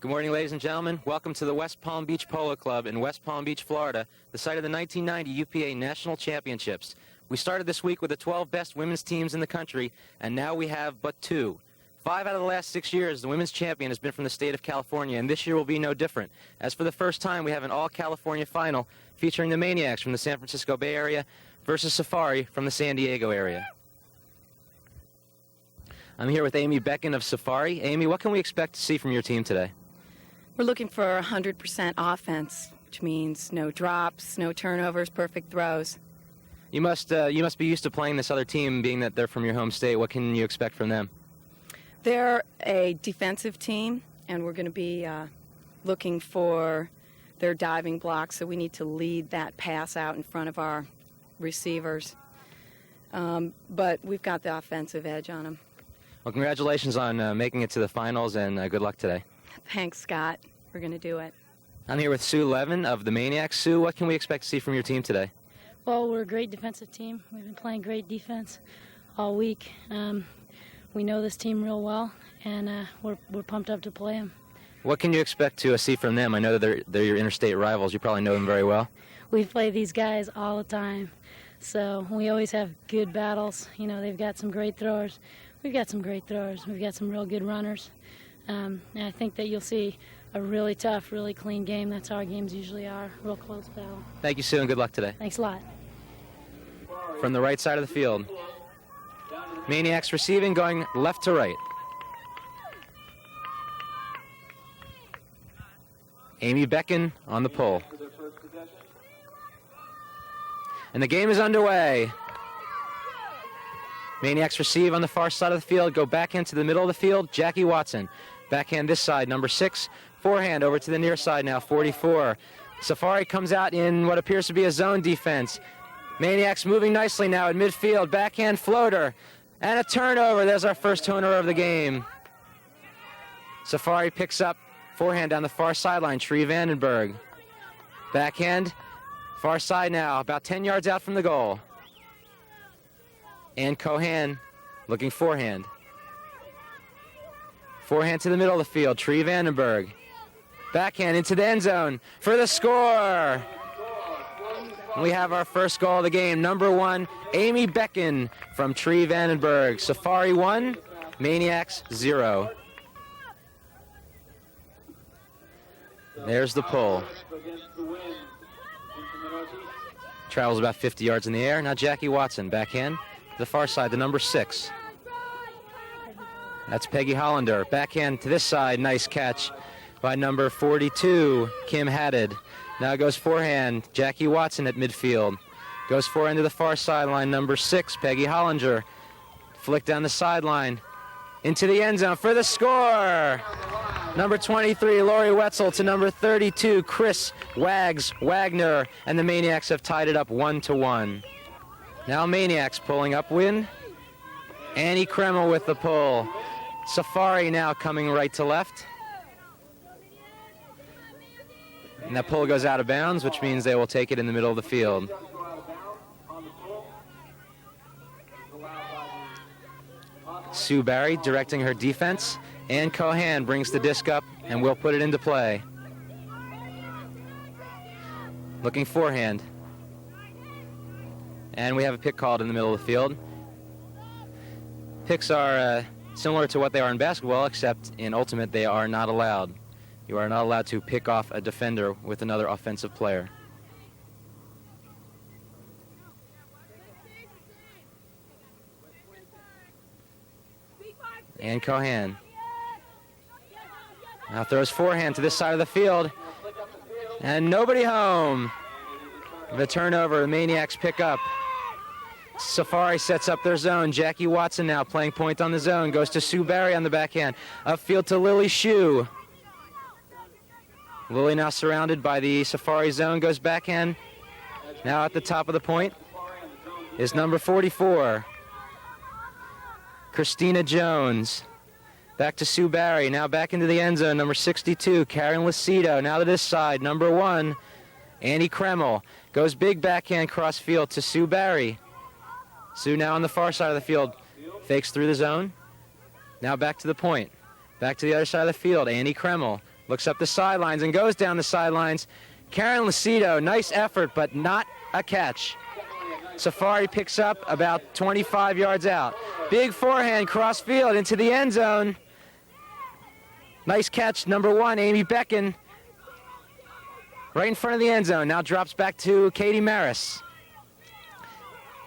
Good morning, ladies and gentlemen. Welcome to the West Palm Beach Polo Club in West Palm Beach, Florida, the site of the 1990 UPA National Championships. We started this week with the 12 best women's teams in the country, and now we have but 2. 5 out of the last 6 years, the women's champion has been from the state of California, and this year will be no different. As for the first time, we have an all-California final featuring the Maine-iacs from the San Francisco Bay Area versus Safari from the San Diego area. I'm here with Amy Becken of Safari. Amy, what can we expect to see from your team today? We're looking for 100% offense, which means no drops, no turnovers, perfect throws. You must be used to playing this other team, being that they're from your home state. What can you expect from them? They're a defensive team, and we're going to be looking for their diving blocks, so we need to lead that pass out in front of our receivers. But we've got the offensive edge on them. Well, congratulations on making it to the finals, and good luck today. Thanks, Scott. We're going to do it. I'm here with Sue Levin of the Maine-iacs. Sue, what can we expect to see from your team today? Well, we're a great defensive team. We've been playing great defense all week. We know this team real well, and we're pumped up to play them. What can you expect to see from them? I know that they're your interstate rivals. You probably know them very well. We play these guys all the time, so we always have good battles. You know, they've got some great throwers. We've got some great throwers. We've got some real good runners. And I think that you'll see a really tough, really clean game. That's how our games usually are, real close battle. Thank you, Sue, and good luck today. Thanks a lot. From the right side of the field, Maine-iacs receiving, going left to right. Amy Becken on the pull. And the game is underway. Maine-iacs receive on the far side of the field, go backhand to the middle of the field, Jackie Watson. Backhand this side, number 6. Forehand over to the near side now, 44. Safari comes out in what appears to be a zone defense. Maine-iacs moving nicely now at midfield, backhand floater. And a turnover. There's our first turnover of the game. Safari picks up forehand down the far sideline, Tree Vandenberg. Backhand, far side now, about 10 yards out from the goal. And Cohan looking forehand. Forehand to the middle of the field, Tree Vandenberg. Backhand into the end zone for the score. We have our first goal of the game. Number 1, Amy Becken from Tree Vandenberg. Safari 1, Maine-iacs 0. There's the pull. Travels about 50 yards in the air. Now Jackie Watson, backhand to the far side, the number 6. That's Peggy Hollander. Backhand to this side. Nice catch by number 42, Kim Haddad. Now it goes forehand. Jackie Watson at midfield. Goes forehand to the far sideline. Number 6, Peggy Hollander. Flick down the sideline. Into the end zone for the score. Number 23, Lori Wetzel to number 32, Chris Wagner. And the Maine-iacs have tied it up 1-1. Now Maine-iacs pulling upwind. Annie Kremel with the pull. Safari now coming right to left. And that pull goes out of bounds, which means they will take it in the middle of the field. Sue Barry directing her defense. And Cohan brings the disc up and will put it into play. Looking forehand. And we have a pick called in the middle of the field. Picks are similar to what they are in basketball, except in ultimate they are not allowed. You are not allowed to pick off a defender with another offensive player. And Cohan now throws forehand to this side of the field. And nobody home. The turnover, the Maine-iacs pick up. Safari sets up their zone. Jackie Watson now playing point on the zone. Goes to Sue Barry on the backhand. Upfield to Lily Shue. Lily now surrounded by the Safari zone. Goes backhand. Now at the top of the point is number 44, Christina Jones. Back to Sue Barry. Now back into the end zone. Number 62, Karen Lucido. Now to this side. Number 1, Annie Kremel. Goes big backhand cross field to Sue Barry. Sue now on the far side of the field. Fakes through the zone. Now back to the point. Back to the other side of the field. Annie Kremel. Looks up the sidelines and goes down the sidelines. Karen Lucido, nice effort, but not a catch. Safari picks up about 25 yards out. Big forehand cross field into the end zone. Nice catch, number 1, Amy Becken. Right in front of the end zone. Now drops back to Katie Maris.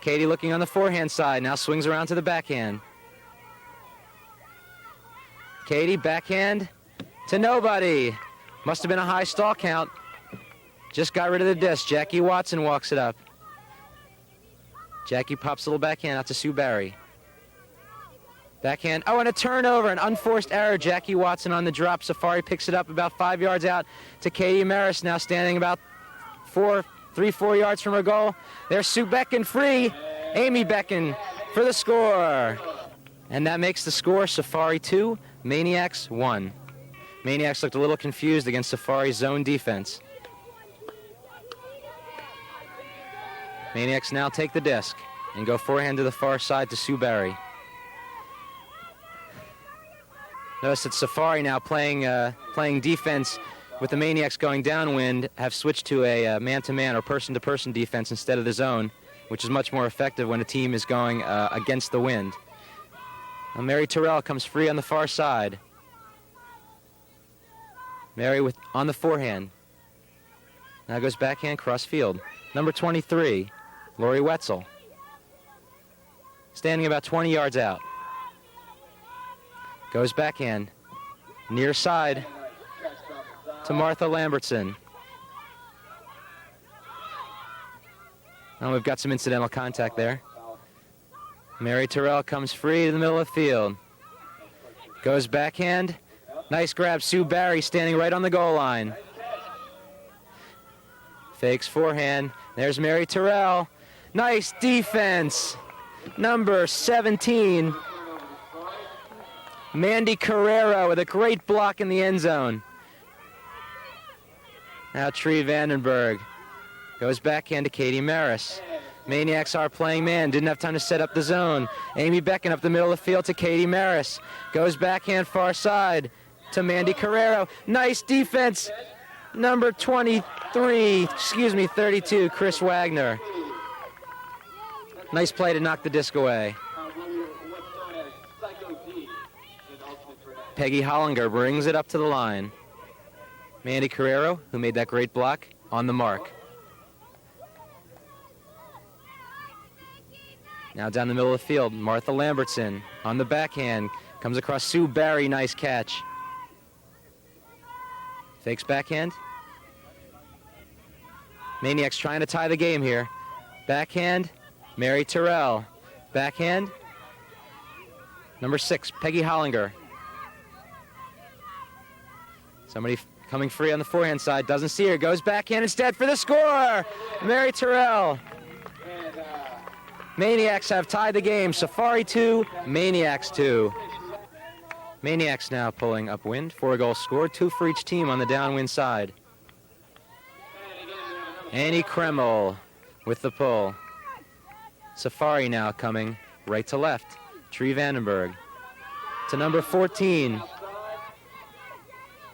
Katie looking on the forehand side. Now swings around to the backhand. Katie, backhand to nobody. Must have been a high stall count. Just got rid of the disc. Jackie Watson walks it up. Jackie pops a little backhand out to Sue Barry. Backhand. Oh, and a turnover, an unforced error. Jackie Watson on the drop. Safari picks it up about 5 yards out to Katie Maris, now standing about 4 yards from her goal. There's Sue Becken free. Amy Becken for the score. And that makes the score Safari 2, Maine-iacs 1. Maine-iacs looked a little confused against Safari's zone defense. Maine-iacs now take the disc and go forehand to the far side to Sue Barry. Notice that Safari now playing defense with the Maine-iacs going downwind have switched to a man-to-man or person-to-person defense instead of the zone, which is much more effective when a team is going against the wind. Now Mary Terrell comes free on the far side. Mary on the forehand. Now goes backhand cross field. Number 23, Lori Wetzel. Standing about 20 yards out. Goes backhand. Near side to Martha Lambertson. Now we've got some incidental contact there. Mary Terrell comes free to the middle of the field. Goes backhand. Nice grab. Sue Barry standing right on the goal line. Fakes forehand. There's Mary Terrell. Nice defense. Number 17. Mandy Carrero with a great block in the end zone. Now Tree Vandenberg goes backhand to Katie Maris. Maine-iacs are playing man. Didn't have time to set up the zone. Amy Becken up the middle of the field to Katie Maris. Goes backhand far side to Mandy Carrero. Nice defense. Number 32, Chris Wagner. Nice play to knock the disc away. Peggy Hollinger brings it up to the line. Mandy Carrero, who made that great block, on the mark. Now down the middle of the field, Martha Lambertson on the backhand. Comes across Sue Barry, nice catch. Fakes backhand. Maine-iacs trying to tie the game here. Backhand, Mary Terrell. Backhand, number 6, Peggy Hollinger. Somebody coming free on the forehand side, doesn't see her, goes backhand instead for the score! Mary Terrell. Maine-iacs have tied the game. Safari 2, Maine-iacs 2. Maine-iacs now pulling upwind. 4 goals scored, 2 for each team on the downwind side. Annie Kreml with the pull. Safari now coming right to left. Tree Vandenberg to number 14.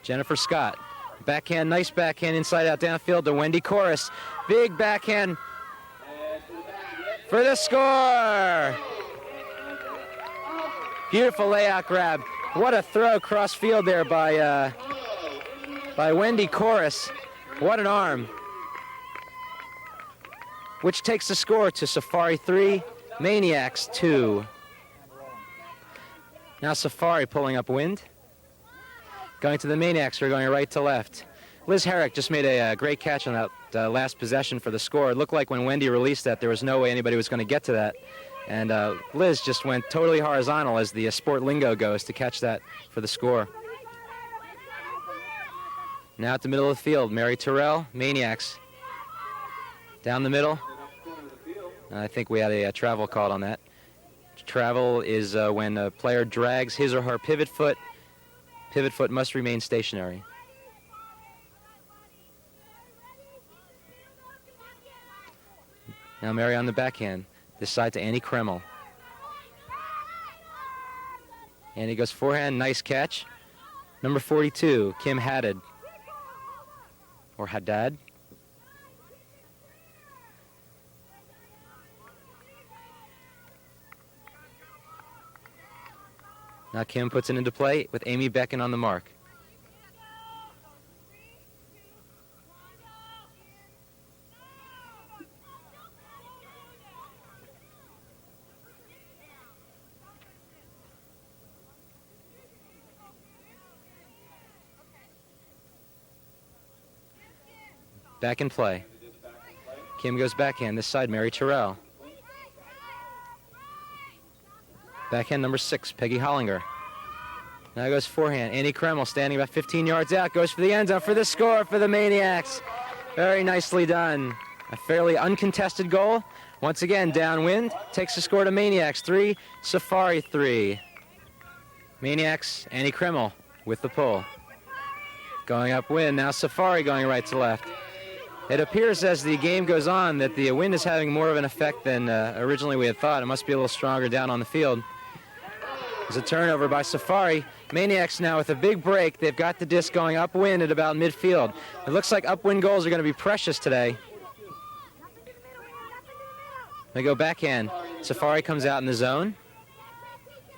Jennifer Scott. Backhand, nice backhand inside out downfield to Wendy Corus. Big backhand for the score. Beautiful layout grab. What a throw cross field there by Wendy Corus. What an arm. Which takes the score to Safari 3, Maine-iacs 2. Now Safari pulling upwind. Going to the Maine-iacs, we're going right to left. Liz Herrick just made a great catch on that last possession for the score. It looked like when Wendy released that, there was no way anybody was going to get to that. And Liz just went totally horizontal, as the sport lingo goes, to catch that for the score. Now at the middle of the field, Mary Terrell, Maine-iacs. Down the middle. I think we had a travel called on that. Travel is when a player drags his or her pivot foot. Pivot foot must remain stationary. Now Mary on the backhand. This side to Annie Kreml. Annie goes forehand, nice catch. Number 42, Kim Haddad. Or Haddad. Now Kim puts it into play with Amy Becken on the mark. Back in play. Kim goes backhand. This side, Mary Terrell. Backhand number 6, Peggy Hollinger. Now goes forehand. Annie Kreml standing about 15 yards out. Goes for the end zone for the score for the Maine-iacs. Very nicely done. A fairly uncontested goal. Once again, downwind. Takes the score to Maine-iacs 3, Safari 3. Maine-iacs, Annie Kreml with the pull. Going upwind. Now Safari going right to left. It appears as the game goes on that the wind is having more of an effect than originally we had thought. It must be a little stronger down on the field. There's a turnover by Safari. Maine-iacs now with a big break. They've got the disc going upwind at about midfield. It looks like upwind goals are going to be precious today. They go backhand. Safari comes out in the zone.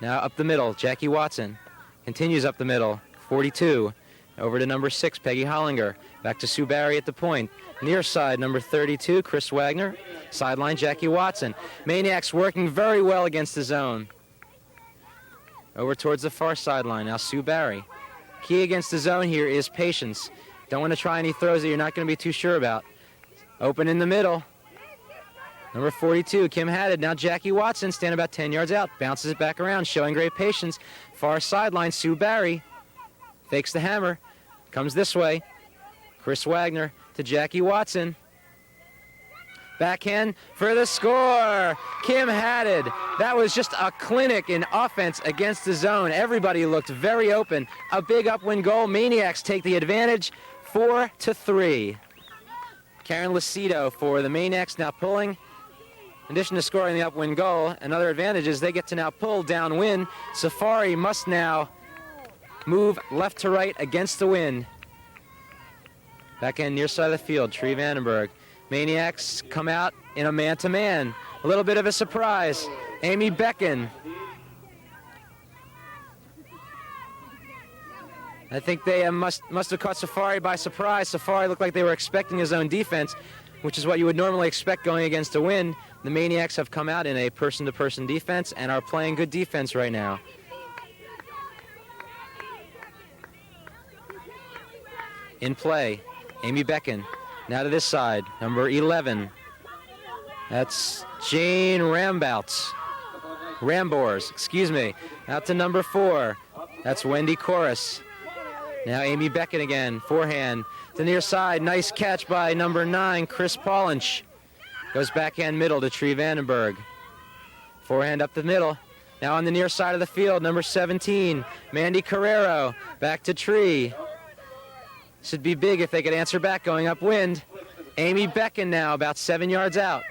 Now up the middle, Jackie Watson. Continues up the middle, 42. Over to number 6, Peggy Hollinger. Back to Sue Barry at the point. Near side, number 32, Chris Wagner. Sideline, Jackie Watson. Maine-iacs working very well against the zone. Over towards the far sideline. Now Sue Barry. Key against the zone here is patience. Don't want to try any throws that you're not going to be too sure about. Open in the middle. Number 42, Kim Haddad. Now Jackie Watson, standing about 10 yards out. Bounces it back around, showing great patience. Far sideline, Sue Barry. Fakes the hammer. Comes this way. Chris Wagner to Jackie Watson. Backhand for the score. Kim Haddad. That was just a clinic in offense against the zone. Everybody looked very open. A big upwind goal. Maine-iacs take the advantage, 4-3. Karen Lucido for the Maine-iacs now pulling. In addition to scoring the upwind goal, another advantage is they get to now pull downwind. Safari must now move left to right against the wind. Back end near side of the field, Tree Vandenberg. Maine-iacs come out in a man-to-man. A little bit of a surprise. Amy Becken. I think they must have caught Safari by surprise. Safari looked like they were expecting his own defense, which is what you would normally expect going against the wind. The Maine-iacs have come out in a person-to-person defense and are playing good defense right now. In play, Amy Becken. Now to this side, number 11. That's Jane Rambors, excuse me. Out to number 4. That's Wendy Corus. Now Amy Becken again, forehand. To near side, nice catch by number 9, Chris Paulinch. Goes backhand middle to Tree Vandenberg. Forehand up the middle. Now on the near side of the field, number 17, Mandy Carrero. Back to Tree. Should be big if they could answer back going upwind. Amy Becken now about 7 yards out.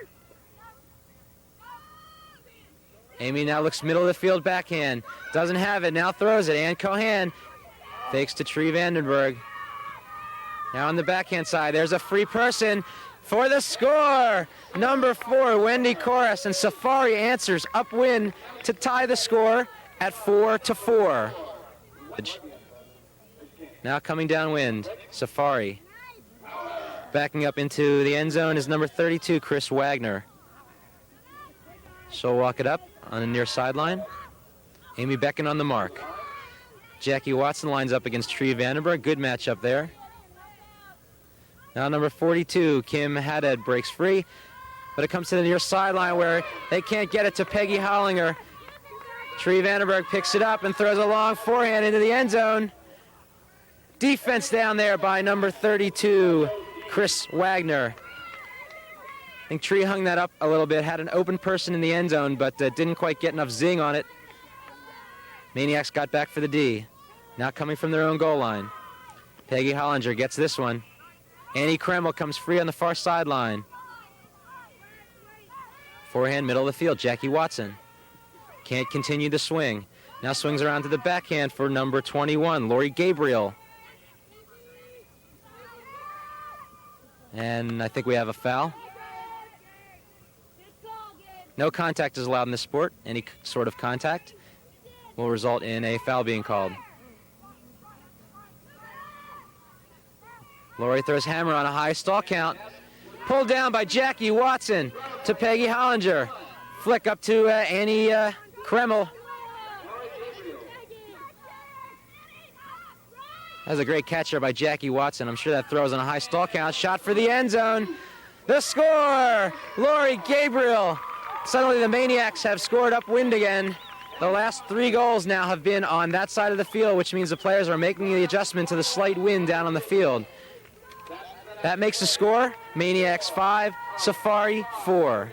Amy now looks middle of the field backhand. Doesn't have it, now throws it. Ann Cohan fakes to Tree Vandenberg. Now on the backhand side, there's a free person for the score. Number 4, Wendy Corus, and Safari answers upwind to tie the score at 4-4. Now coming downwind, Safari. Backing up into the end zone is number 32, Chris Wagner. She'll walk it up on the near sideline. Amy Becken on the mark. Jackie Watson lines up against Tree Vandenberg. Good matchup there. Now number 42, Kim Haddad breaks free, but it comes to the near sideline where they can't get it to Peggy Hollinger. Tree Vandenberg picks it up and throws a long forehand into the end zone. Defense down there by number 32, Chris Wagner. I think Tree hung that up a little bit, had an open person in the end zone, but didn't quite get enough zing on it. Maine-iacs got back for the D. Now coming from their own goal line. Peggy Hollinger gets this one. Annie Kreml comes free on the far sideline. Forehand, middle of the field, Jackie Watson. Can't continue the swing. Now swings around to the backhand for number 21, Lori Gabriel. And I think we have a foul. No contact is allowed in this sport. Any sort of contact will result in a foul being called. Lori throws hammer on a high stall count. Pulled down by Jackie Watson to Peggy Hollinger. Flick up to Annie Kreml. That was a great catch there by Jackie Watson. I'm sure that throws on a high stall count. Shot for the end zone. The score! Lori Gabriel. Suddenly the Maine-iacs have scored upwind again. The last 3 goals now have been on that side of the field, which means the players are making the adjustment to the slight wind down on the field. That makes the score, Maine-iacs 5, Safari 4.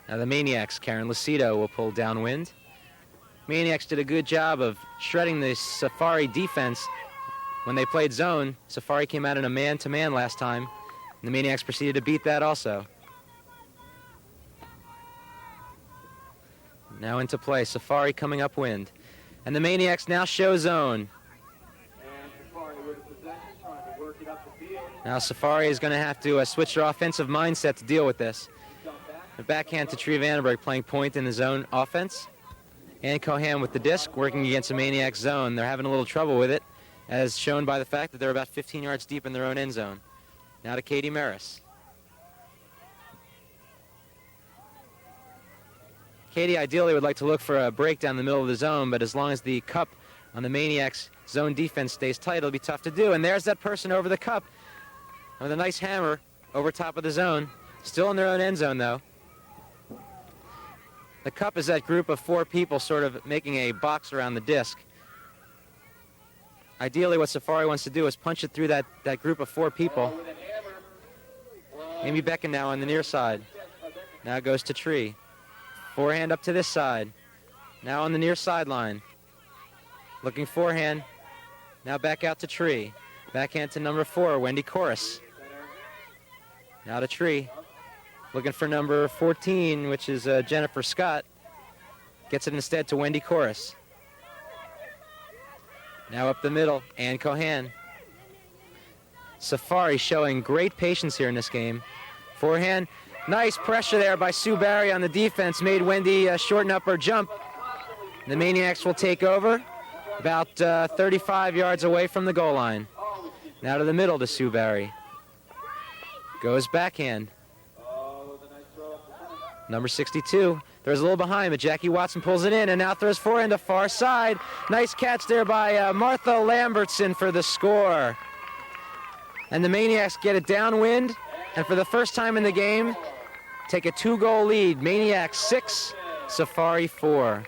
Now the Maine-iacs, Karen Lucido, will pull downwind. Maine-iacs did a good job of shredding the Safari defense when they played zone. Safari came out in a man-to-man last time, and the Maine-iacs proceeded to beat that also. Now into play, Safari coming upwind. And the Maine-iacs now show zone. Now Safari is going to have to switch their offensive mindset to deal with this. The backhand to Tree Vandenberg playing point in the zone offense. And Cohan with the disc working against the Maine-iac zone. They're having a little trouble with it, as shown by the fact that they're about 15 yards deep in their own end zone. Now to Katie Maris. Katie ideally would like to look for a break down the middle of the zone, but as long as the cup on the Maine-iacs zone defense stays tight, it'll be tough to do. And there's that person over the cup with a nice hammer over top of the zone. Still in their own end zone, though. The cup is that group of 4 people sort of making a box around the disc. Ideally, what Safari wants to do is punch it through that group of 4 people. Amy Becken now on the near side. Now goes to Tree. Forehand up to this side. Now on the near sideline. Looking forehand. Now back out to Tree. Backhand to number 4, Wendy Corus. Now to Tree. Looking for number 14, which is Jennifer Scott. Gets it instead to Wendy Corus. Now up the middle, Ann Cohan. Safari showing great patience here in this game. Forehand. Nice pressure there by Sue Barry on the defense. Made Wendy shorten up her jump. The Maine-iacs will take over about 35 yards away from the goal line. Now to the middle to Sue Barry. Goes backhand. Number 62. There's a little behind, but Jackie Watson pulls it in and now throws forehand to far side. Nice catch there by Martha Lambertson for the score. And the Maine-iacs get it downwind, and for the first time in the game, take a 2-goal lead. Maine-iacs 6, Safari 4.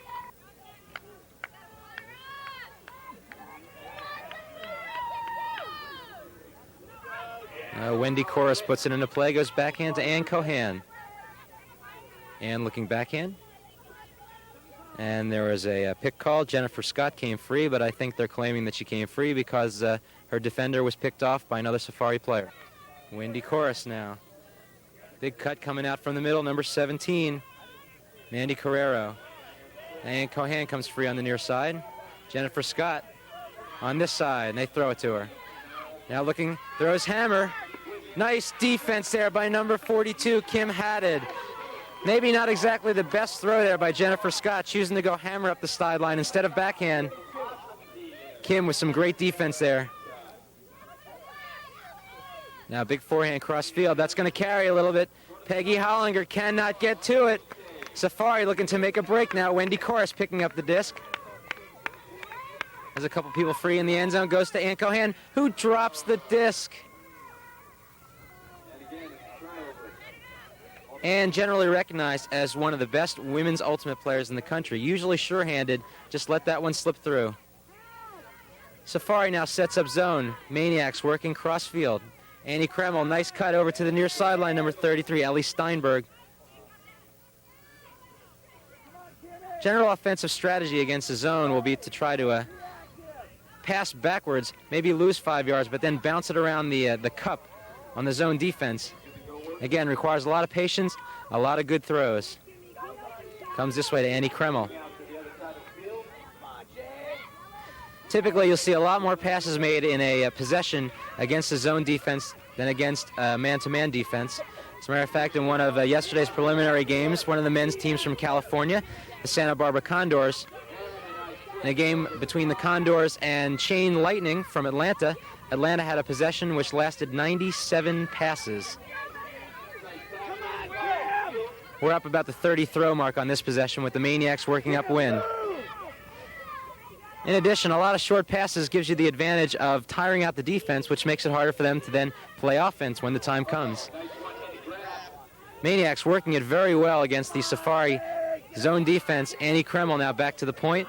Wendy Corus puts it into play, goes backhand to Ann Cohan. Ann looking backhand. And there was a pick call. Jennifer Scott came free, but I think they're claiming that she came free because her defender was picked off by another Safari player. Wendy Corus now. Big cut coming out from the middle, number 17, Mandy Carrero. And Cohan comes free on the near side. Jennifer Scott on this side, and they throw it to her. Now looking, throws hammer. Nice defense there by number 42, Kim Haddad. Maybe not exactly the best throw there by Jennifer Scott, choosing to go hammer up the sideline instead of backhand. Kim with some great defense there. Now big forehand cross field. That's going to carry a little bit. Peggy Hollinger cannot get to it. Safari looking to make a break now. Wendy Corus picking up the disc. There's a couple people free in the end zone. Goes to Ann Cohan, who drops the disc. And generally recognized as one of the best women's ultimate players in the country. Usually sure-handed, just let that one slip through. Safari now sets up zone. Maine-iacs working cross field. Annie Kreml, nice cut over to the near sideline, number 33, Ellie Steinberg. General offensive strategy against the zone will be to try to pass backwards, maybe lose 5 yards, but then bounce it around the cup on the zone defense. Again, requires a lot of patience, a lot of good throws. Comes this way to Annie Kreml. Typically, you'll see a lot more passes made in a possession against a zone defense than against a man-to-man defense. As a matter of fact, in one of yesterday's preliminary games, one of the men's teams from California, the Santa Barbara Condors, in a game between the Condors and Chain Lightning from Atlanta, Atlanta had a possession which lasted 97 passes. We're up about the 30 throw mark on this possession with the Maniacs working upwind. In addition, a lot of short passes gives you the advantage of tiring out the defense, which makes it harder for them to then play offense when the time comes. Maniacs working it very well against the Safari zone defense. Annie Kreml now back to the point.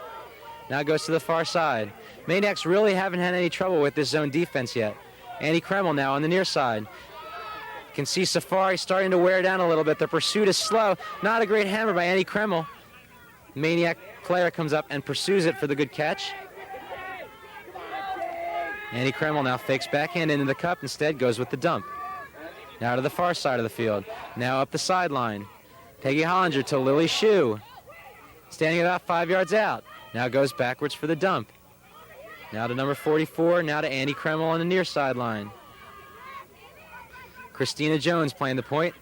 Now goes to the far side. Maniacs really haven't had any trouble with this zone defense yet. Annie Kreml now on the near side. You can see Safari starting to wear down a little bit. The pursuit is slow. Not a great hammer by Annie Kreml. Maniac player comes up and pursues it for the good catch. Annie Kreml now fakes backhand into the cup. Instead goes with the dump. Now to the far side of the field. Now up the sideline. Peggy Hollinger to Lily Shue. Standing about 5 yards out. Now goes backwards for the dump. Now to number 44. Now to Annie Kreml on the near sideline. Christina Jones playing the point.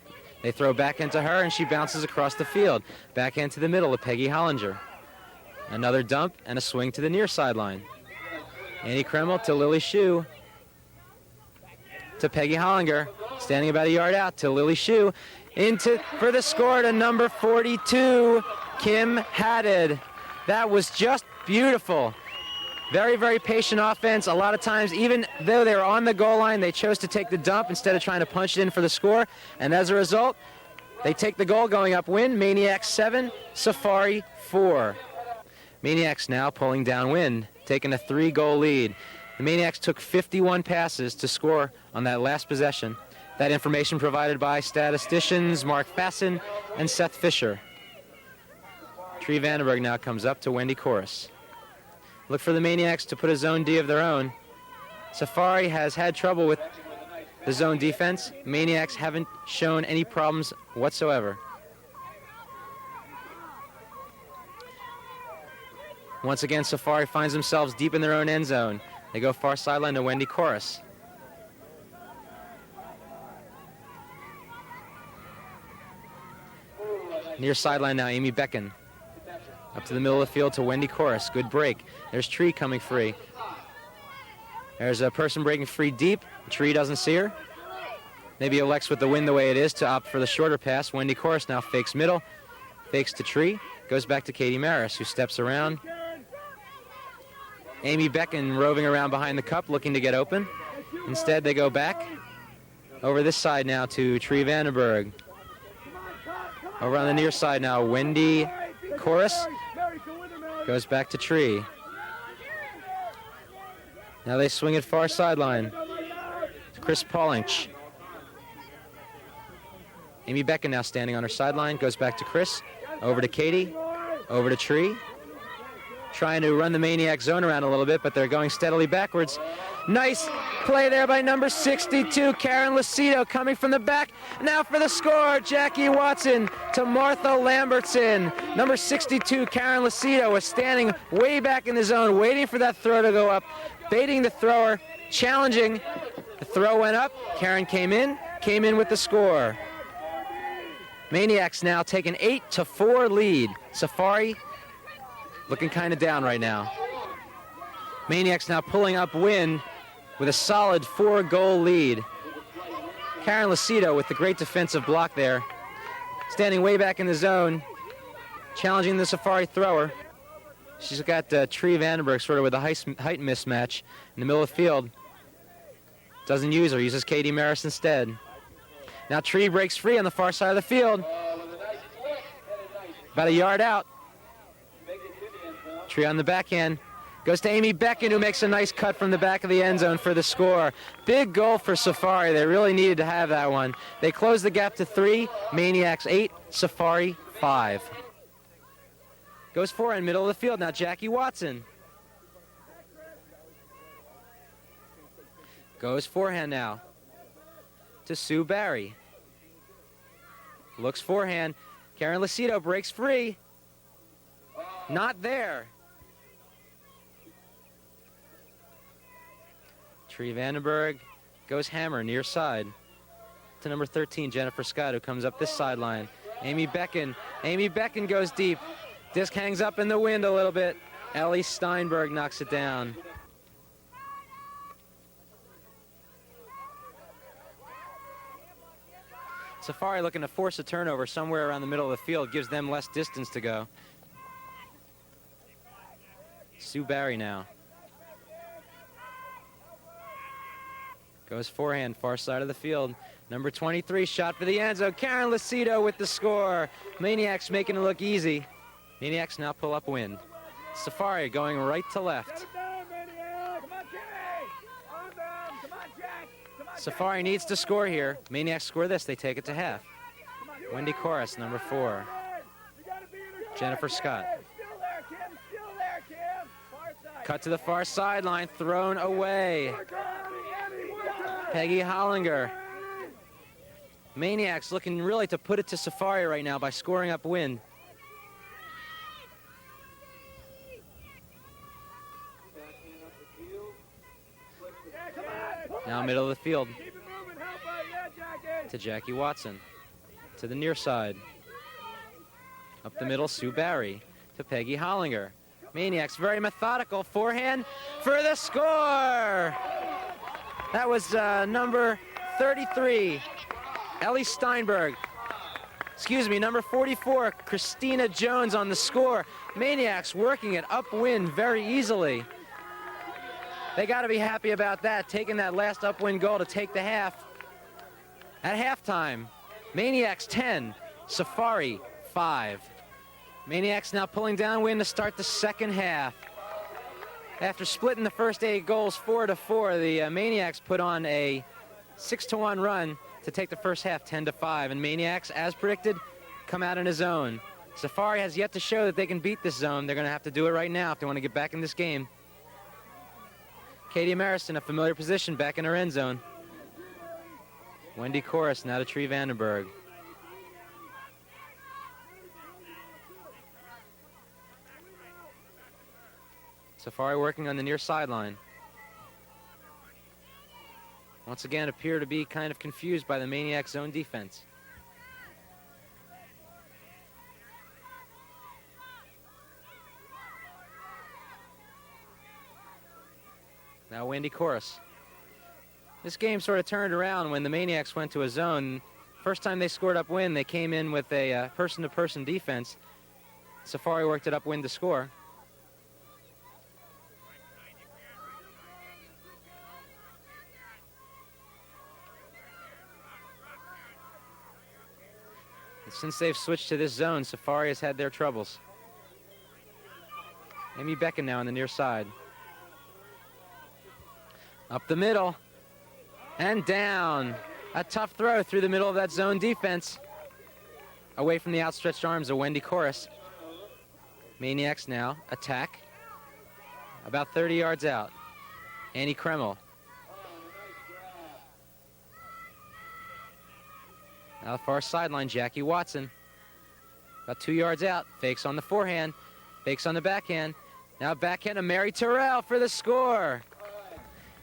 They throw back into her, and she bounces across the field. Backhand to the middle of Peggy Hollinger. Another dump and a swing to the near sideline. Annie Kreml to Lily Shue. To Peggy Hollinger. Standing about a yard out to Lily Shue. Into for the score to number 42, Kim Haddad. That was just beautiful. Very, very patient offense. A lot of times, even though they were on the goal line, they chose to take the dump instead of trying to punch it in for the score. And as a result, they take the goal going upwind. Maniacs 7, Safari 4. Maniacs now pulling downwind, taking a 3-goal lead. The Maniacs took 51 passes to score on that last possession. That information provided by statisticians Mark Fasson and Seth Fisher. Tree Vandenberg now comes up to Wendy Corus. Look for the Maniacs to put a zone D of their own. Safari has had trouble with the zone defense. Maniacs haven't shown any problems whatsoever. Once again, Safari finds themselves deep in their own end zone. They go far sideline to Wendy Corus. Near sideline now, Amy Becken. Up to the middle of the field to Wendy Corus. Good break. There's Tree coming free. There's a person breaking free deep. Tree doesn't see her. Maybe elects with the wind the way it is to opt for the shorter pass. Wendy Corus now fakes middle. Fakes to Tree. Goes back to Katie Maris, who steps around. Amy Becken roving around behind the cup looking to get open. Instead, they go back. Over this side now to Tree Vandenberg. Over on the near side now, Wendy Corus goes back to Tree. Now they swing it far sideline to Chris Paulinch. Amy Becken now standing on her sideline, goes back to Chris, over to Katie, over to Tree. Trying to run the Maniac zone around a little bit, but they're going steadily backwards. Nice play there by number 62, Karen Lucido, coming from the back. Now for the score, Jackie Watson to Martha Lambertson. Number 62, Karen Lucido, was standing way back in the zone, waiting for that throw to go up, baiting the thrower, challenging. The throw went up. Karen came in with the score. Maniacs now take an 8-4 lead. Safari looking kind of down right now. Maniacs now pulling upwind with a solid 4-goal lead. Karen Lucido with the great defensive block there. Standing way back in the zone, challenging the Safari thrower. She's got Tree Vandenberg sort of with a height mismatch in the middle of the field. Doesn't use her, uses Katie Maris instead. Now Tree breaks free on the far side of the field. About a yard out. Tree on the backhand. Goes to Amy Becken, who makes a nice cut from the back of the end zone for the score. Big goal for Safari. They really needed to have that one. They close the gap to 3. Maniacs 8, Safari 5. Goes forehand, middle of the field. Now Jackie Watson. Goes forehand now to Sue Barry. Looks forehand. Karen Lucido breaks free. Not there. Tree Vandenberg goes hammer near side to number 13, Jennifer Scott, who comes up this sideline. Amy Becken goes deep. Disc hangs up in the wind a little bit. Ellie Steinberg knocks it down. Safari looking to force a turnover somewhere around the middle of the field, gives them less distance to go. Sue Barry now. Goes forehand, far side of the field. Number 23, shot for the end zone. Karen Lucido with the score. Maniacs making it look easy. Maniacs now pull up win. Safari going right to left. Safari needs to score here. Maniacs score this, they take it to half. Wendy Corus, number 4. Jennifer Scott. Cut to the far sideline, thrown away. Peggy Hollinger. Maniacs looking really to put it to Safari right now by scoring up win. Now middle of the field to Jackie Watson. To the near side. Up the middle, Sue Barry to Peggy Hollinger. Maniacs very methodical. Forehand for the score. That was number 33, Ellie Steinberg. Excuse me, number 44, Christina Jones on the score. Maniacs working it upwind very easily. They got to be happy about that, taking that last upwind goal to take the half. At halftime, Maniacs 10, Safari 5. Maniacs now pulling downwind to start the second half. After splitting the first 8 goals 4-4, the Maniacs put on a 6-1 run to take the first half 10-5. And Maniacs, as predicted, come out in a zone. Safari has yet to show that they can beat this zone. They're going to have to do it right now if they want to get back in this game. Katie Maris in a familiar position back in her end zone. Wendy Corus now to Tree Vandenberg. Safari working on the near sideline. Once again, appear to be kind of confused by the Maniac zone defense. Now Wendy Corus. This game sort of turned around when the Maniacs went to a zone. First time they scored upwind, they came in with a person-to-person defense. Safari worked it upwind to score. Since they've switched to this zone, Safari has had their troubles. Amy Becken now on the near side. Up the middle. And down. A tough throw through the middle of that zone defense. Away from the outstretched arms of Wendy Corus. Maniacs now attack. About 30 yards out. Annie Kreml. Now the far sideline, Jackie Watson. About 2 yards out. Fakes on the forehand. Fakes on the backhand. Now backhand to Mary Terrell for the score.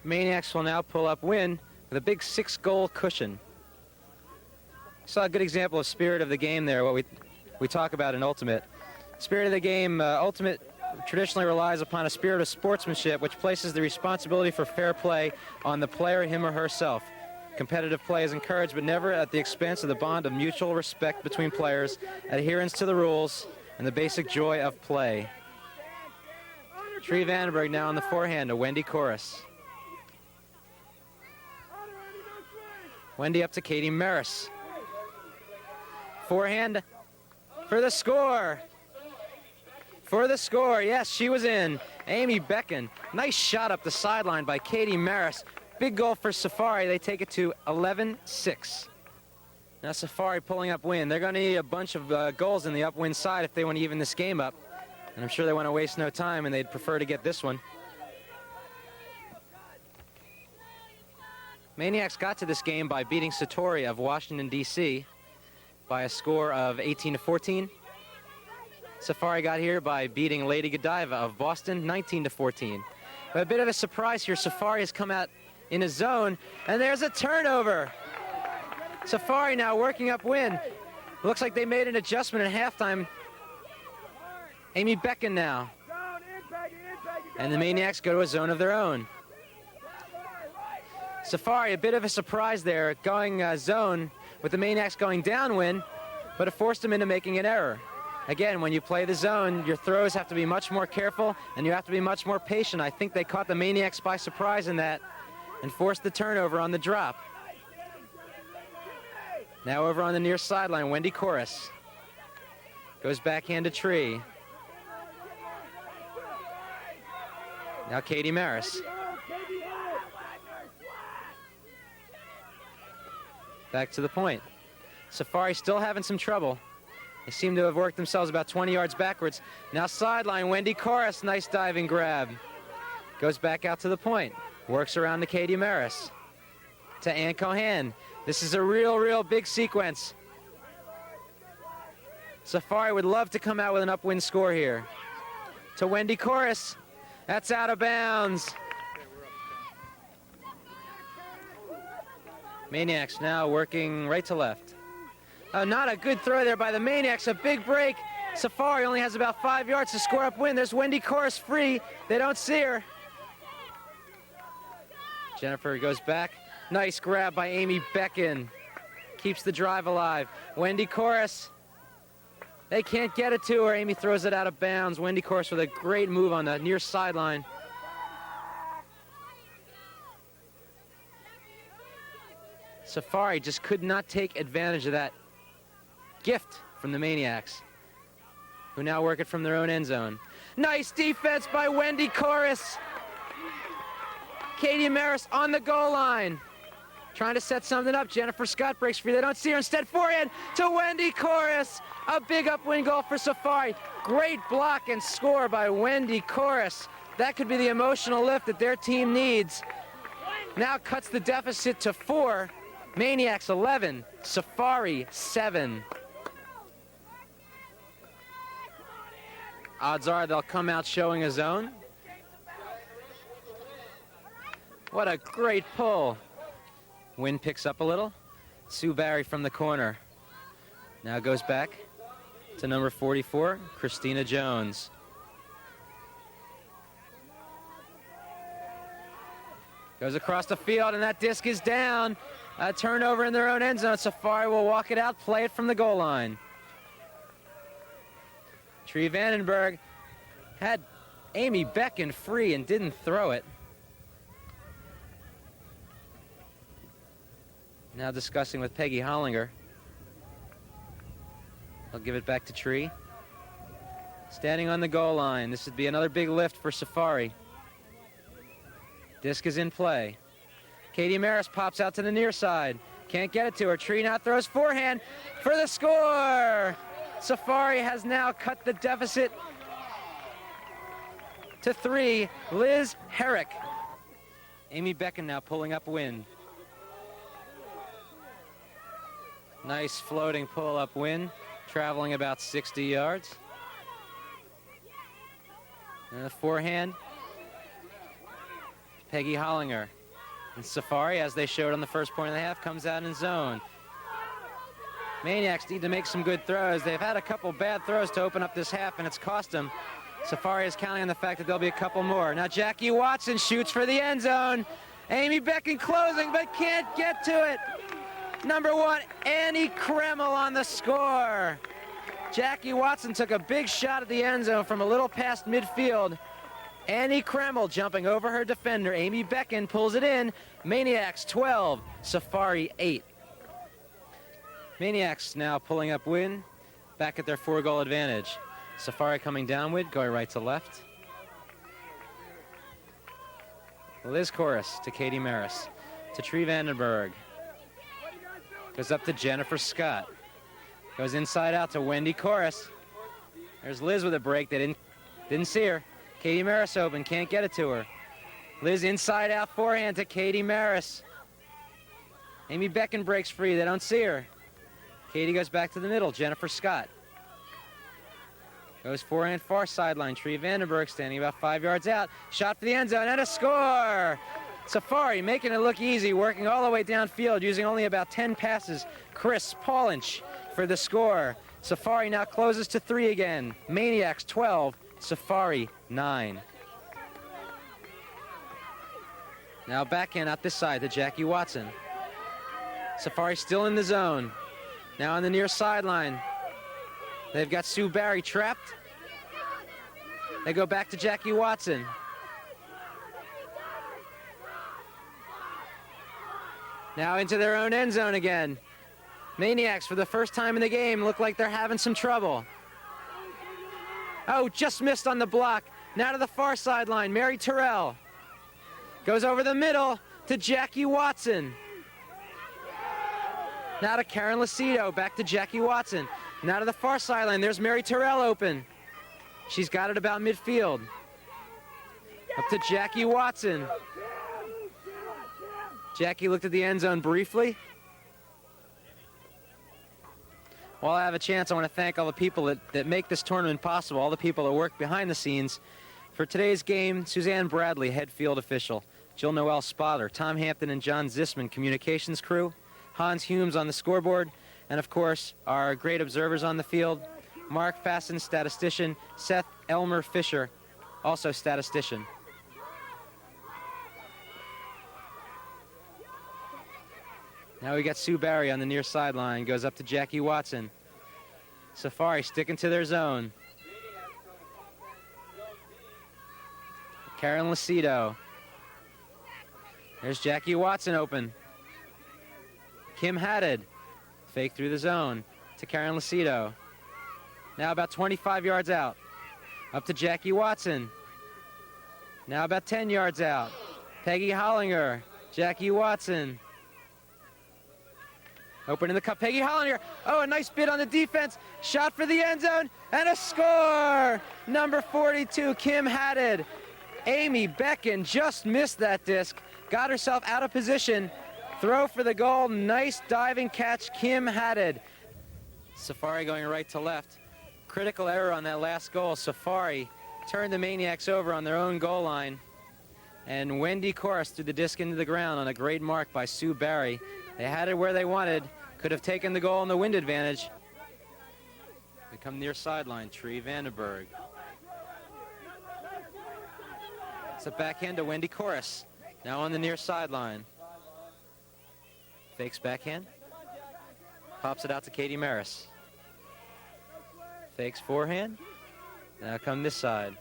Maniacs will now pull up win with a big 6-goal cushion. Saw a good example of spirit of the game there, what we talk about in Ultimate. Spirit of the game, Ultimate traditionally relies upon a spirit of sportsmanship, which places the responsibility for fair play on the player, him or herself. Competitive play is encouraged, but never at the expense of the bond of mutual respect between players, adherence to the rules, and the basic joy of play. Tree Vandenberg now on the forehand to Wendy Corus. Wendy up to Katie Maris. Forehand for the score. For the score, yes, she was in. Amy Becken. Nice shot up the sideline by Katie Maris. Big goal for Safari. They take it to 11-6. Now Safari pulling up win. They're going to need a bunch of goals in the upwind side if they want to even this game up. And I'm sure they want to waste no time, and they'd prefer to get this one. Maniacs got to this game by beating Satori of Washington, D.C. by a score of 18-14. Safari got here by beating Lady Godiva of Boston, 19-14. But a bit of a surprise here, Safari has come out in a zone, and there's a turnover. Safari now working upwind. Looks like they made an adjustment at halftime. Amy Becken now. And the Maniacs go to a zone of their own. Safari, a bit of a surprise there, going zone with the Maniacs going downwind, but it forced them into making an error. Again, when you play the zone, your throws have to be much more careful, and you have to be much more patient. I think they caught the Maniacs by surprise in that and forced the turnover on the drop. Now over on the near sideline, Wendy Corus. Goes backhand to Tree. Now Katie Maris. Back to the point. Safari still having some trouble. They seem to have worked themselves about 20 yards backwards. Now sideline, Wendy Corus, nice diving grab. Goes back out to the point. Works around to Katie Maris. To Ann Cohan. This is a real big sequence. Safari would love to come out with an upwind score here. To Wendy Corus. That's out of bounds. Maniacs now working right to left. Not a good throw there by the Maniacs. A big break. Safari only has about 5 yards to score upwind. There's Wendy Corus free. They don't see her. Jennifer goes back. Nice grab by Amy Becken. Keeps the drive alive. Wendy Corus. They can't get it to her. Amy throws it out of bounds. Wendy Corus with a great move on the near sideline. Safari just could not take advantage of that gift from the Maniacs, who now work it from their own end zone. Nice defense by Wendy Corus. Katie Maris on the goal line. Trying to set something up. Jennifer Scott breaks free. They don't see her. Instead, forehand to Wendy Corus. A big upwind goal for Safari. Great block and score by Wendy Corus. That could be the emotional lift that their team needs. Now cuts the deficit to 4. Maniacs 11, Safari 7. Odds are they'll come out showing a zone. What a great pull. Wind picks up a little. Sue Barry from the corner. Now goes back to number 44, Christina Jones. Goes across the field, and that disc is down. A turnover in their own end zone. Safari will walk it out, play it from the goal line. Tree Vandenberg had Amy Becken free and didn't throw it. Now discussing with Peggy Hollinger. I'll give it back to Tree. Standing on the goal line. This would be another big lift for Safari. Disc is in play. Katie Maris pops out to the near side. Can't get it to her. Tree now throws forehand for the score. Safari has now cut the deficit to 3. Liz Herrick. Amy Becken now pulling up wind. Nice floating pull up wind, traveling about 60 yards. And the forehand, Peggy Hollinger. And Safari, as they showed on the first point of the half, comes out in zone. Maniacs need to make some good throws. They've had a couple bad throws to open up this half, and it's cost them. Safari is counting on the fact that there'll be a couple more. Now Jackie Watson shoots for the end zone. Amy Becken closing, but can't get to it. Number 1, Annie Kreml on the score. Jackie Watson took a big shot at the end zone from a little past midfield. Annie Kreml jumping over her defender. Amy Becken pulls it in. Maniacs 12, Safari 8. Maniacs now pulling up wind, back at their 4-goal advantage. Safari coming downwind, going right to left. Liz Corus to Katie Maris, to Tree Vandenberg. Goes up to Jennifer Scott. Goes inside out to Wendy Corus. There's Liz with a break. They didn't see her. Katie Maris open, can't get it to her. Liz inside out forehand to Katie Maris. Amy Becken breaks free, they don't see her. Katie goes back to the middle, Jennifer Scott. Goes forehand far sideline, Tree Vandenberg standing about 5 yards out. Shot for the end zone and a score! Safari making it look easy, working all the way downfield, using only about 10 passes. Chris Paulinch for the score. Safari now closes to 3 again. Maine-iacs 12, Safari 9. Now backhand out this side to Jackie Watson. Safari still in the zone. Now on the near sideline. They've got Sue Barry trapped. They go back to Jackie Watson. Now into their own end zone again. Maine-iacs, for the first time in the game, look like they're having some trouble. Oh, just missed on the block. Now to the far sideline, Mary Terrell. Goes over the middle to Jackie Watson. Now to Karen Lucido, back to Jackie Watson. Now to the far sideline, there's Mary Terrell open. She's got it about midfield. Up to Jackie Watson. Jackie looked at the end zone briefly. While I have a chance, I want to thank all the people that make this tournament possible, all the people that work behind the scenes. For today's game, Suzanne Bradley, head field official, Jill Noel Spother, Tom Hampton and John Zisman, communications crew, Hans Humes on the scoreboard, and of course, our great observers on the field, Mark Fasten, statistician, Seth Elmer Fisher, also statistician. Now we got Sue Barry on the near sideline, goes up to Jackie Watson. Safari sticking to their zone. Karen Lucido. There's Jackie Watson open. Kim Haddad, fake through the zone to Karen Lucido. Now about 25 yards out. Up to Jackie Watson. Now about 10 yards out. Peggy Hollinger, Jackie Watson. Open in the cup, Peggy Hollinger. Oh, a nice bid on the defense. Shot for the end zone, and a score! Number 42, Kim Haddad. Amy Becken just missed that disc. Got herself out of position. Throw for the goal. Nice diving catch, Kim Haddad. Safari going right to left. Critical error on that last goal. Safari turned the Maine-iacs over on their own goal line. And Wendy Corus threw the disc into the ground on a great mark by Sue Barry. They had it where they wanted. Could have taken the goal on the wind advantage. They come near sideline, Tree Vandenberg. It's a backhand to Wendy Corus. Now on the near sideline. Fakes backhand. Pops it out to Katie Maris. Fakes forehand. Now come this side.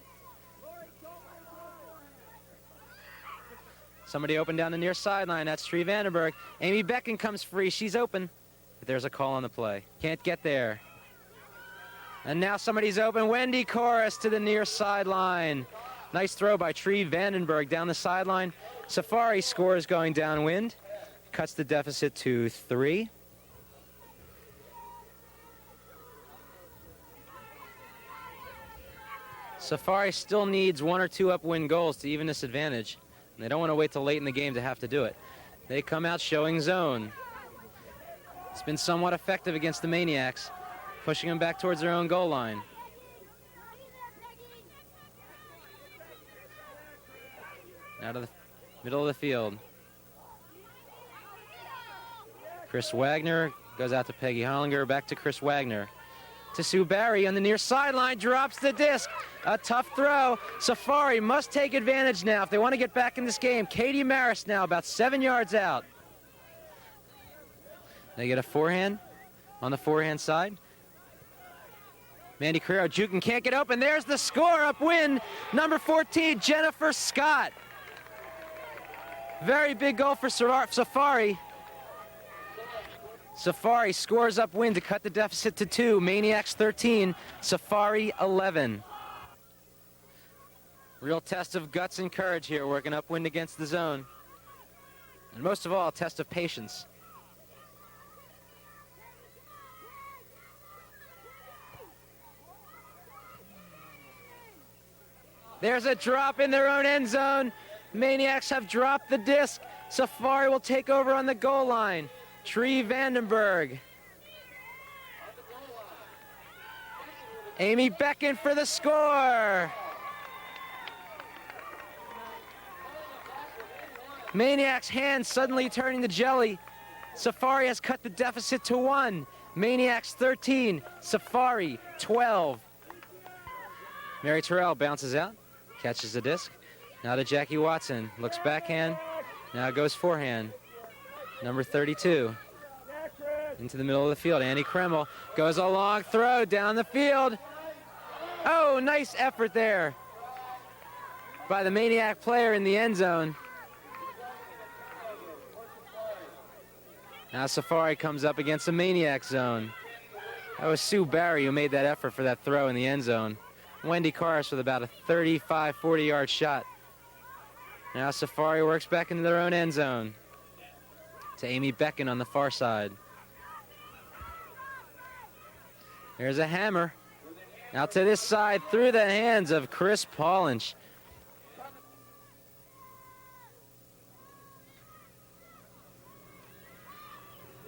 Somebody open down the near sideline. That's Tree Vandenberg. Amy Becken comes free. She's open. But there's a call on the play. Can't get there. And now somebody's open. Wendy Corus to the near sideline. Nice throw by Tree Vandenberg down the sideline. Safari scores going downwind. Cuts the deficit to 3. Safari still needs 1 or 2 upwind goals to even this advantage. And they don't want to wait till late in the game to have to do it. They come out showing zone. It's been somewhat effective against the Maine-iacs, pushing them back towards their own goal line. Out of the middle of the field. Chris Wagner goes out to Peggy Hollinger, back to Chris Wagner. To Sue Barry on the near sideline, drops the disc. A tough throw. Safari must take advantage now if they want to get back in this game. Katie Maris now about 7 yards out. They get a forehand on the forehand side. Mandy Carrero juking, can't get open. There's the score, upwind. Number 14, Jennifer Scott. Very big goal for Safari. Safari scores upwind to cut the deficit to 2. Maine-iacs 13, Safari 11. Real test of guts and courage here, working upwind against the zone. And most of all, a test of patience. There's a drop in their own end zone. Maine-iacs have dropped the disc. Safari will take over on the goal line. Tree Vandenberg. Amy Becken for the score. Maniac's hand suddenly turning to jelly. Safari has cut the deficit to 1. Maniacs 13, Safari 12. Mary Terrell bounces out, catches the disc. Now to Jackie Watson, looks backhand, now goes forehand. Number 32. Into the middle of the field, Annie Kreml goes a long throw down the field. Oh, nice effort there by the Maniac player in the end zone. Now Safari comes up against the Maniac zone. That was Sue Barry who made that effort for that throw in the end zone. Wendy Karras with about a 35, 40-yard shot. Now Safari works back into their own end zone. To Amy Becken on the far side. There's a hammer. Now to this side through the hands of Chris Paulinch.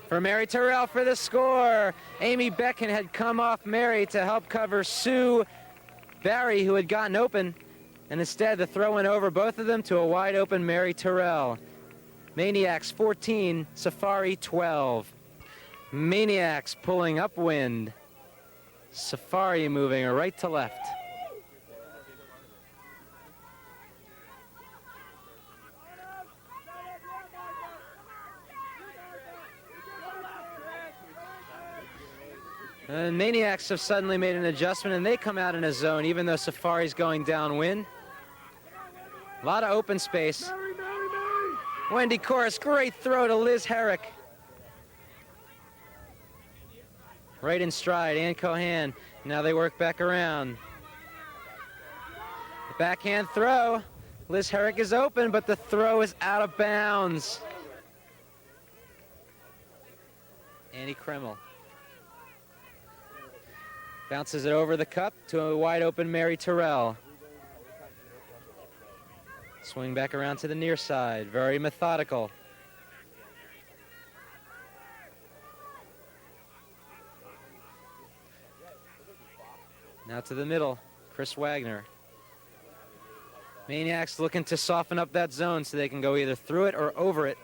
For Mary Terrell for the score. Amy Becken had come off Mary to help cover Sue Barry, who had gotten open. And instead, the throw went over both of them to a wide open Mary Terrell. Maniacs 14, Safari 12. Maniacs pulling upwind. Safari moving right to left. And Maniacs have suddenly made an adjustment, and they come out in a zone, even though Safari's going downwind. A lot of open space. Wendy Corris, great throw to Liz Herrick. Right in stride, Ann Cohan. Now they work back around. The backhand throw. Liz Herrick is open, but the throw is out of bounds. Annie Kreml bounces it over the cup to a wide open Mary Terrell. Swing back around to the near side, very methodical. Now to the middle, Chris Wagner. Maniacs looking to soften up that zone so they can go either through it or over it.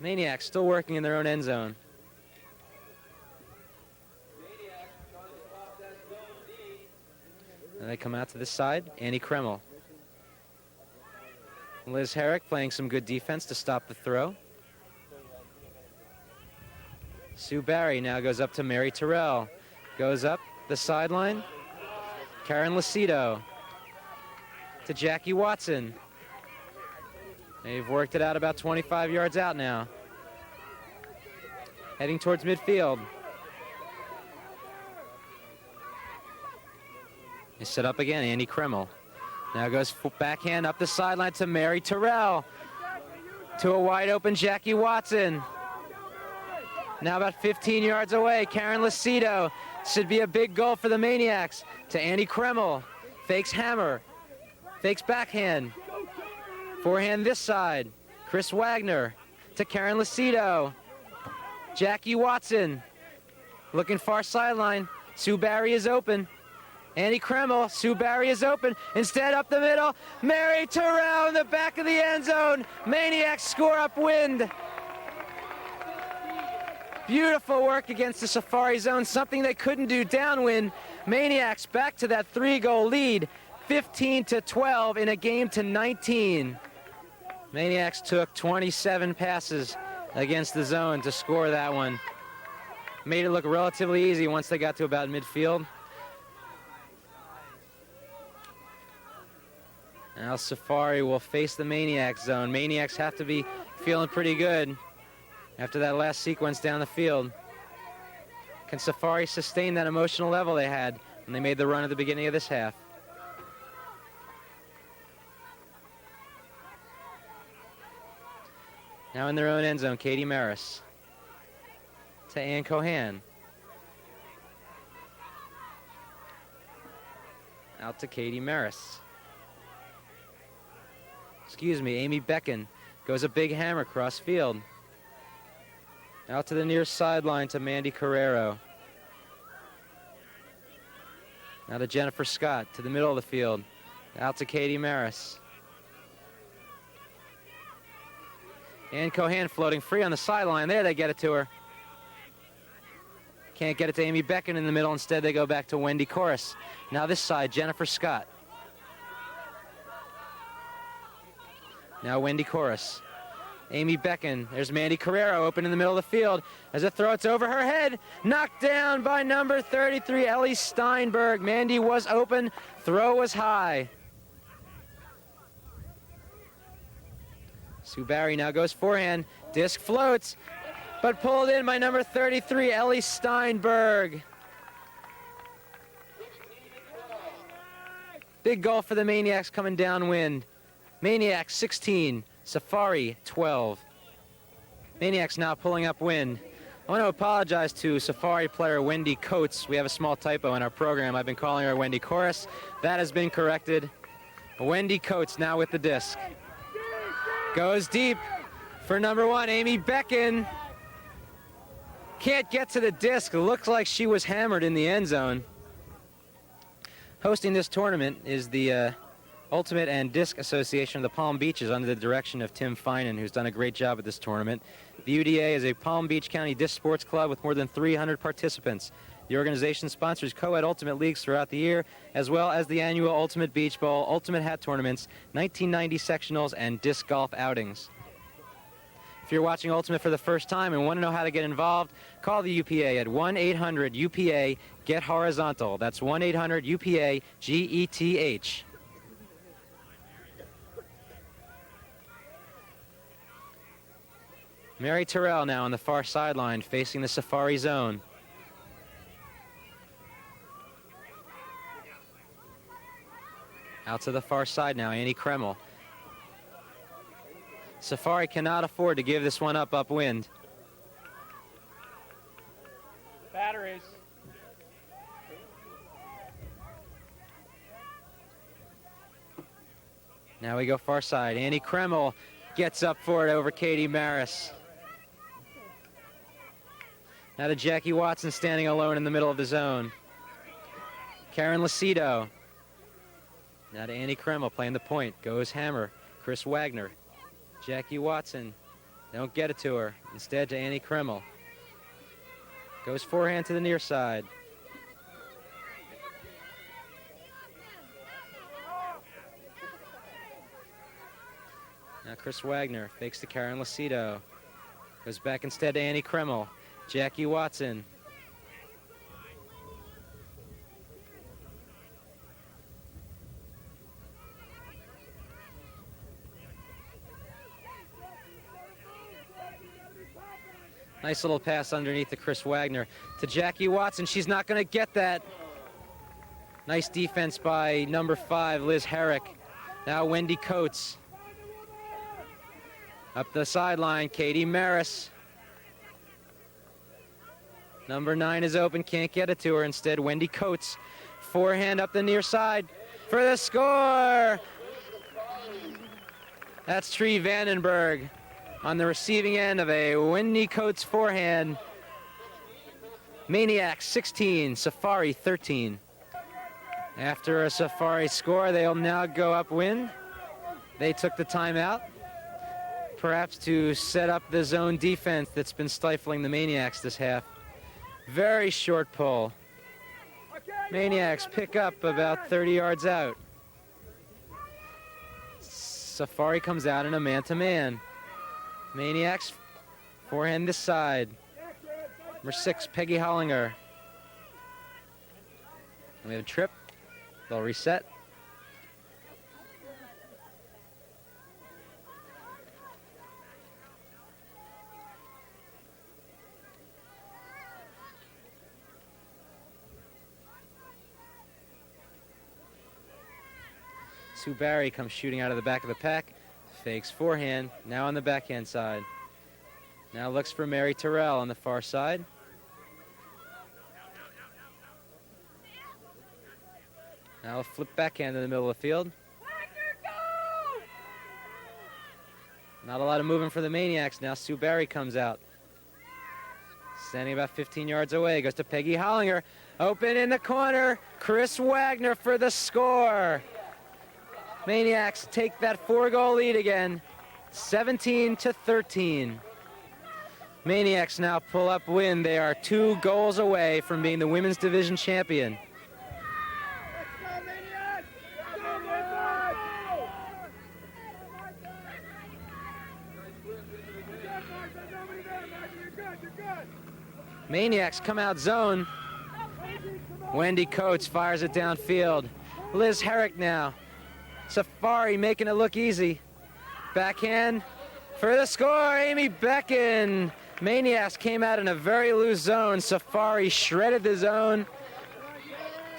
Maniacs still working in their own end zone. And they come out to this side, Annie Kreml. Liz Herrick playing some good defense to stop the throw. Sue Barry now goes up to Mary Terrell. Goes up the sideline. Karen Lucido to Jackie Watson. They've worked it out about 25 yards out now. Heading towards midfield. They set up again, Annie Kreml. Now goes backhand up the sideline to Mary Terrell. To a wide open Jackie Watson. Now about 15 yards away, Karen Lucido. Should be a big goal for the Maniacs. To Annie Kreml. Fakes hammer. Fakes backhand. Forehand this side. Chris Wagner. To Karen Lucido. Jackie Watson. Looking far sideline. Sue Barry is open. Annie Kreml, Sue Barry is open. Instead, up the middle, Mary Terrell in the back of the end zone. Maniacs score upwind. Beautiful work against the Safari zone, something they couldn't do downwind. Maniacs back to that 3-goal lead, 15-12 in a game to 19. Maniacs took 27 passes against the zone to score that one. Made it look relatively easy once they got to about midfield. Now Safari will face the Maniac zone. Maniacs have to be feeling pretty good after that last sequence down the field. Can Safari sustain that emotional level they had when they made the run at the beginning of this half? Now in their own end zone, Katie Maris to Ann Cohan. Out to Katie Maris. Excuse me, Amy Becken goes a big hammer cross field. Out to the near sideline to Mandy Carrero. Now to Jennifer Scott, to the middle of the field. Out to Katie Maris. And Cohan floating free on the sideline. There they get it to her. Can't get it to Amy Becken in the middle. Instead, they go back to Wendy Corus. Now this side, Jennifer Scott. Now Wendy Corus. Amy Becken. There's Mandy Carrero open in the middle of the field. As a throw, it's over her head. Knocked down by number 33, Ellie Steinberg. Mandy was open. Throw was high. Sue Barry now goes forehand. Disc floats, but pulled in by number 33, Ellie Steinberg. Big goal for the Maine-iacs coming downwind. Maine-iacs 16, Safari 12. Maine-iacs now pulling upwind. I want to apologize to Safari player Wendy Coates. We have a small typo in our program. I've been calling her Wendy Corus. That has been corrected. Wendy Coates now with the disc. Goes deep for number 1, Amy Becken. Can't get to the disc. Looks like she was hammered in the end zone. Hosting this tournament is the Ultimate and Disc Association of the Palm Beaches under the direction of Tim Finan, who's done a great job at this tournament. The UDA is a Palm Beach County disc sports club with more than 300 participants. The organization sponsors co-ed Ultimate Leagues throughout the year, as well as the annual Ultimate Beach Bowl, Ultimate Hat Tournaments, 1990 sectionals, and disc golf outings. If you're watching Ultimate for the first time and want to know how to get involved, call the UPA at 1-800-UPA-GET-HORIZONTAL. That's 1-800-UPA-GETH. Mary Terrell now on the far sideline facing the Safari zone. Out to the far side now, Annie Kreml. Safari cannot afford to give this one up upwind. Batteries. Now we go far side. Annie Kreml gets up for it over Katie Maris. Now to Jackie Watson standing alone in the middle of the zone. Karen Lucido. Now to Annie Kreml playing the point. Goes hammer. Chris Wagner. Jackie Watson. Don't get it to her. Instead to Annie Kreml. Goes forehand to the near side. Now Chris Wagner fakes to Karen Lucido. Goes back instead to Annie Kreml. Jackie Watson. Nice little pass underneath to Chris Wagner. To Jackie Watson. She's not going to get that. Nice defense by number 5, Liz Herrick. Now Wendy Coates. Up the sideline, Katie Maris. Number 9 is open, can't get it to her. Instead, Wendy Coates. Forehand up the near side for the score. That's Tree Vandenberg on the receiving end of a Wendy Coates forehand. Maine-iacs 16, Safari 13. After a Safari score, they'll now go upwind. They took the timeout, perhaps to set up the zone defense that's been stifling the Maine-iacs this half. Very short pull. Maine-iacs pick up about 30 yards out. Safari comes out in a man-to-man. Maine-iacs forehand this side. Number 6, Peggy Hollinger. And we have a trip. They'll reset. Sue Barry comes shooting out of the back of the pack. Fakes forehand, now on the backhand side. Now looks for Mary Terrell on the far side. Now a flip backhand in the middle of the field. Not a lot of movement for the Maine-iacs. Now Sue Barry comes out. Standing about 15 yards away, goes to Peggy Hollinger. Open in the corner, Chris Wagner for the score. Maniacs take that 4-goal lead again, 17-13. Maniacs now pull up win. They are 2 goals away from being the women's division champion. Maniacs come out zone. Wendy Coates fires it downfield. Liz Herrick now. Safari making it look easy. Backhand for the score, Amy Becken. Maniacs came out in a very loose zone. Safari shredded the zone.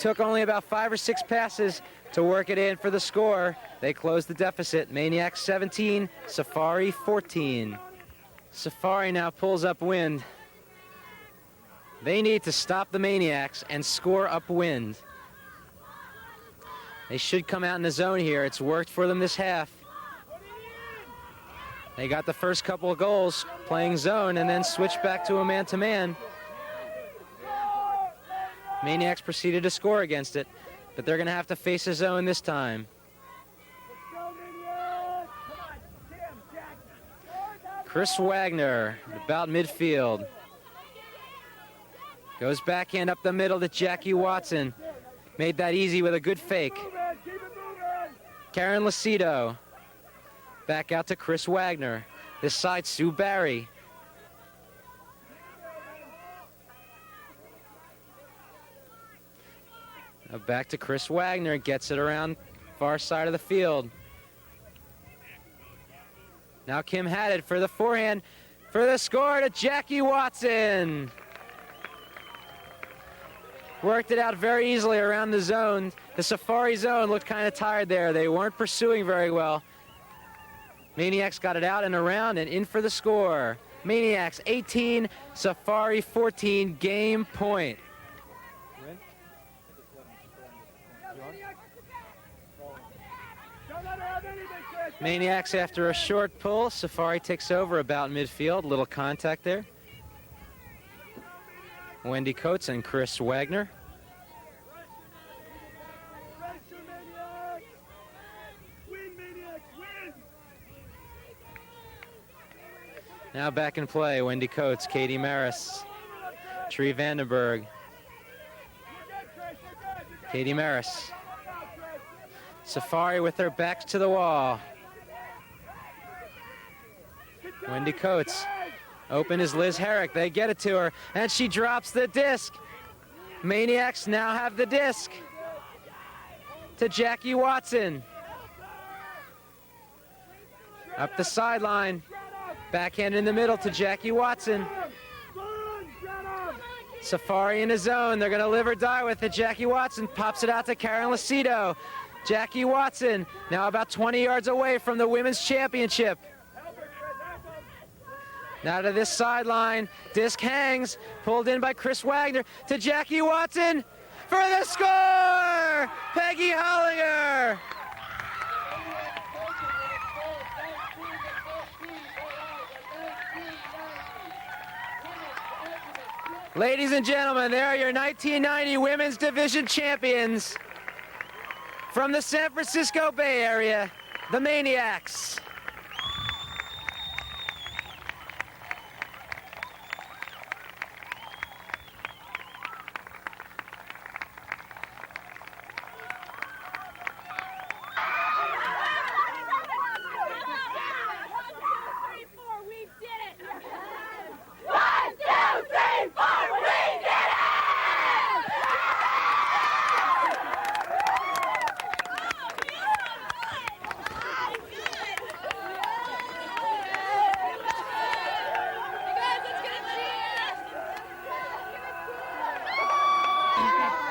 Took only about 5 or 6 passes to work it in for the score. They closed the deficit. Maniacs 17, Safari 14. Safari now pulls upwind. They need to stop the Maniacs and score upwind. They should come out in the zone here. It's worked for them this half. They got the first couple of goals playing zone and then switched back to a man-to-man. Maniacs proceeded to score against it, but they're going to have to face a zone this time. Chris Wagner, about midfield. Goes backhand up the middle to Jackie Watson. Made that easy with a good fake. Karen Lucido. Back out to Chris Wagner. This side, Sue Barry. Now back to Chris Wagner. Gets it around far side of the field. Now Kim Haddad for the forehand. For the score to Jackie Watson. Worked it out very easily around the zone. The Safari zone looked kind of tired there. They weren't pursuing very well. Maniacs got it out and around and in for the score. Maniacs 18, Safari 14, game point. Maniacs after a short pull. Safari takes over about midfield. Little contact there. Wendy Coates and Chris Wagner. Now back in play, Wendy Coates, Katie Maris, Tree Vandenberg, Katie Maris. Safari with their backs to the wall. Wendy Coates. Open is Liz Herrick. They get it to her, and she drops the disc. Maniacs now have the disc. To Jackie Watson. Up the sideline. Backhand in the middle to Jackie Watson. Safari in his zone. They're going to live or die with it. Jackie Watson pops it out to Karen Lucido. Jackie Watson now about 20 yards away from the women's championship. Now to this sideline, disc hangs, pulled in by Chris Wagner to Jackie Watson for the score! Peggy Hollinger! Ladies and gentlemen, there are your 1990 Women's Division champions from the San Francisco Bay Area, the Maniacs.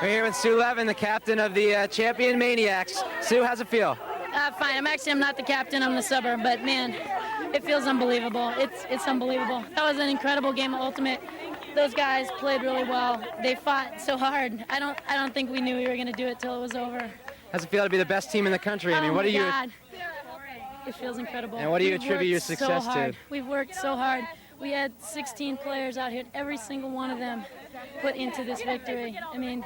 We're here with Sue Levin, the captain of the champion Maniacs. Sue, how's it feel? Fine. I'm not the captain. I'm the subber. But man, it feels unbelievable. It's unbelievable. That was an incredible game of ultimate. Those guys played really well. They fought so hard. I don't think we knew we were going to do it till it was over. How's it feel to be the best team in the country? I mean, what do you? God. It feels incredible. And what do you attribute your success to? We've worked so hard. We had 16 players out here, and every single one of them put into this victory. I mean,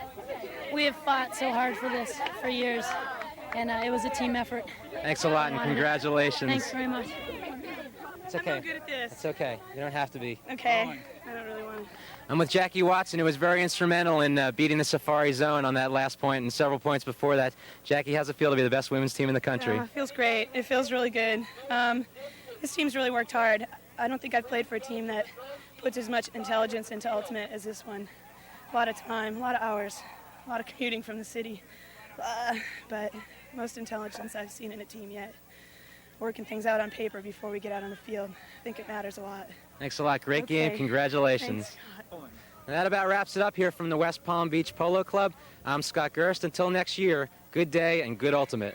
we have fought so hard for this for years, and it was a team effort. Thanks a lot, and congratulations. Thanks very much. It's okay. I'm not good at this. It's okay. You don't have to be. Okay. I don't really want to. I'm with Jackie Watson, who was very instrumental in beating the Safari Zone on that last point and several points before that. Jackie, how's it feel to be the best women's team in the country? Yeah, it feels great. It feels really good. This team's really worked hard. I don't think I've played for a team that puts as much intelligence into ultimate as this one. A lot of time, a lot of hours, a lot of commuting from the city. But most intelligence I've seen in a team yet. Working things out on paper before we get out on the field. I think it matters a lot. Thanks a lot. Great game. Congratulations. Thanks. And that about wraps it up here from the West Palm Beach Polo Club. I'm Scott Gerst. Until next year, good day and good ultimate.